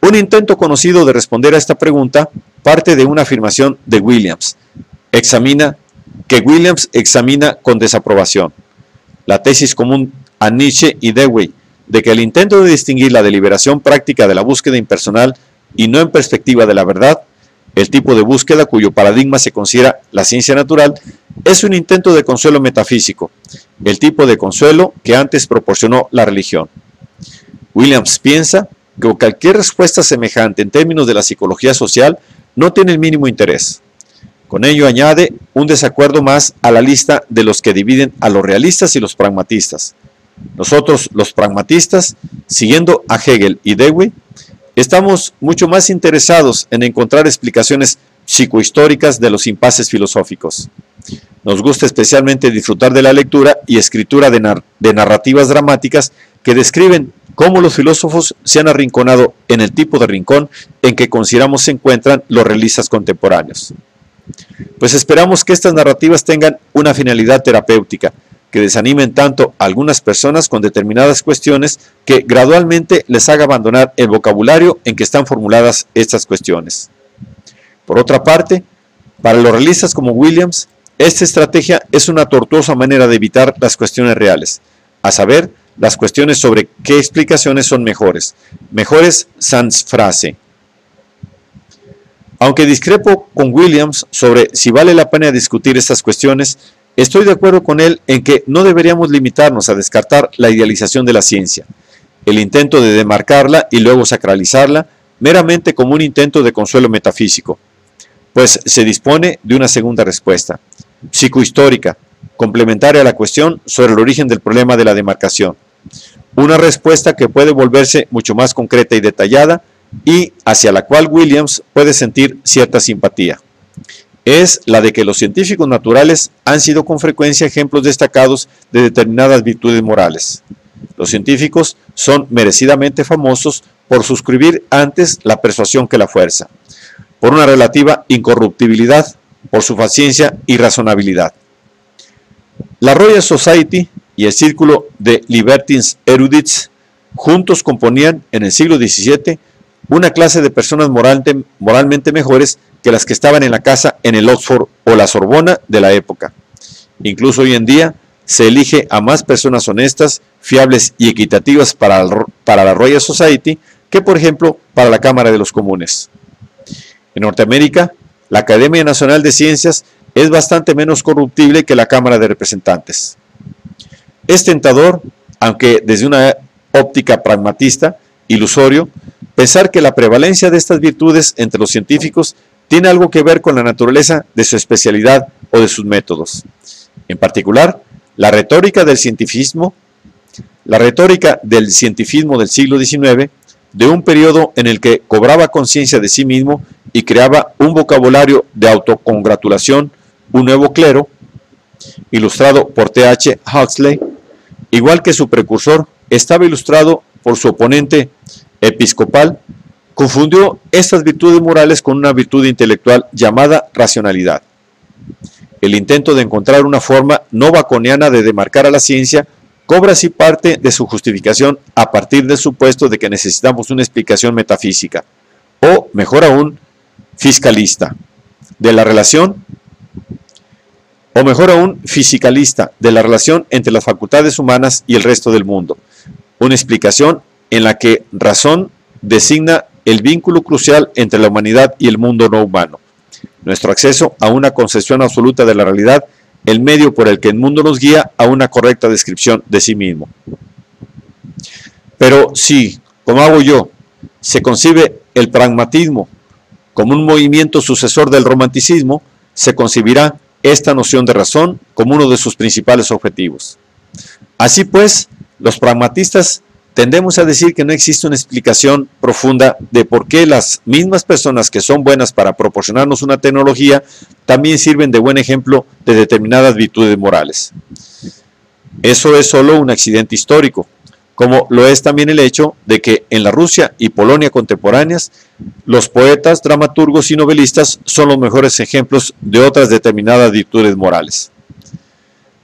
Un intento conocido de responder a esta pregunta parte de una afirmación de Williams, Williams examina con desaprobación. La tesis común a Nietzsche y Dewey de que el intento de distinguir la deliberación práctica de la búsqueda impersonal y no en perspectiva de la verdad, el tipo de búsqueda cuyo paradigma se considera la ciencia natural, es un intento de consuelo metafísico, el tipo de consuelo que antes proporcionó la religión. Williams piensa que cualquier respuesta semejante en términos de la psicología social no tiene el mínimo interés. Con ello añade un desacuerdo más a la lista de los que dividen a los realistas y los pragmatistas. Nosotros, los pragmatistas, siguiendo a Hegel y Dewey, estamos mucho más interesados en encontrar explicaciones psicohistóricas de los impases filosóficos. Nos gusta especialmente disfrutar de la lectura y escritura de narrativas dramáticas que describen cómo los filósofos se han arrinconado en el tipo de rincón en que consideramos se encuentran los realistas contemporáneos. Pues esperamos que estas narrativas tengan una finalidad terapéutica, que desanimen tanto a algunas personas con determinadas cuestiones que gradualmente les haga abandonar el vocabulario en que están formuladas estas cuestiones. Por otra parte, para los realistas como Williams, esta estrategia es una tortuosa manera de evitar las cuestiones reales, a saber, las cuestiones sobre qué explicaciones son mejores sans frase. Aunque discrepo con Williams sobre si vale la pena discutir estas cuestiones, estoy de acuerdo con él en que no deberíamos limitarnos a descartar la idealización de la ciencia, el intento de demarcarla y luego sacralizarla meramente como un intento de consuelo metafísico, pues se dispone de una segunda respuesta, psicohistórica, complementaria a la cuestión sobre el origen del problema de la demarcación. Una respuesta que puede volverse mucho más concreta y detallada y hacia la cual Williams puede sentir cierta simpatía. Es la de que los científicos naturales han sido con frecuencia ejemplos destacados de determinadas virtudes morales. Los científicos son merecidamente famosos por suscribir antes la persuasión que la fuerza, por una relativa incorruptibilidad, por su paciencia y razonabilidad. La Royal Society y el Círculo de Libertines Erudites juntos componían en el siglo XVII una clase de personas moralmente mejores que las que estaban en la casa en el Oxford o la Sorbona de la época. Incluso hoy en día se elige a más personas honestas, fiables y equitativas para la Royal Society que, por ejemplo, para la Cámara de los Comunes. En Norteamérica, la Academia Nacional de Ciencias es bastante menos corruptible que la Cámara de Representantes. Es tentador, aunque desde una óptica pragmatista, ilusorio, pensar que la prevalencia de estas virtudes entre los científicos tiene algo que ver con la naturaleza de su especialidad o de sus métodos. En particular, la retórica del cientificismo del siglo XIX, de un periodo en el que cobraba conciencia de sí mismo y creaba un vocabulario de autocongratulación, un nuevo clero, ilustrado por T.H. Huxley, igual que su precursor, estaba ilustrado por su oponente episcopal, confundió estas virtudes morales con una virtud intelectual llamada racionalidad. El intento de encontrar una forma no baconiana de demarcar a la ciencia cobra así parte de su justificación a partir del supuesto de que necesitamos una explicación metafísica, o mejor aún, fisicalista, de la relación entre las facultades humanas y el resto del mundo, una explicación en la que razón designa el vínculo crucial entre la humanidad y el mundo no humano, nuestro acceso a una concepción absoluta de la realidad, el medio por el que el mundo nos guía a una correcta descripción de sí mismo. Pero si, como hago yo, se concibe el pragmatismo como un movimiento sucesor del romanticismo, se concebirá esta noción de razón como uno de sus principales objetivos. Así pues, los pragmatistas tendemos a decir que no existe una explicación profunda de por qué las mismas personas que son buenas para proporcionarnos una tecnología también sirven de buen ejemplo de determinadas virtudes morales. Eso es solo un accidente histórico, como lo es también el hecho de que en la Rusia y Polonia contemporáneas, los poetas, dramaturgos y novelistas son los mejores ejemplos de otras determinadas virtudes morales.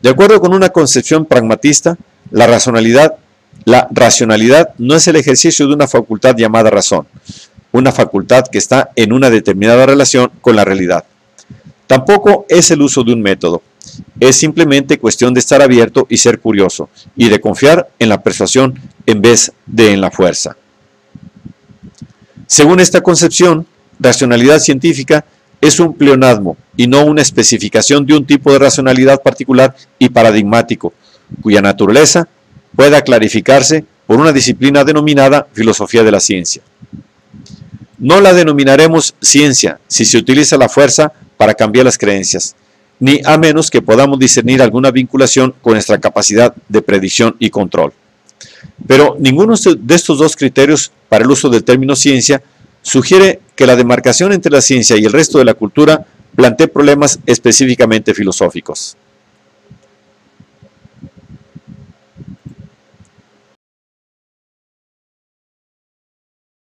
De acuerdo con una concepción pragmatista, la racionalidad no es el ejercicio de una facultad llamada razón, una facultad que está en una determinada relación con la realidad. Tampoco es el uso de un método, es simplemente cuestión de estar abierto y ser curioso, y de confiar en la persuasión en vez de en la fuerza. Según esta concepción, racionalidad científica es un pleonasmo y no una especificación de un tipo de racionalidad particular y paradigmático, cuya naturaleza pueda clarificarse por una disciplina denominada filosofía de la ciencia. No la denominaremos ciencia si se utiliza la fuerza para cambiar las creencias, ni a menos que podamos discernir alguna vinculación con nuestra capacidad de predicción y control. Pero ninguno de estos dos criterios para el uso del término ciencia sugiere que la demarcación entre la ciencia y el resto de la cultura plantee problemas específicamente filosóficos.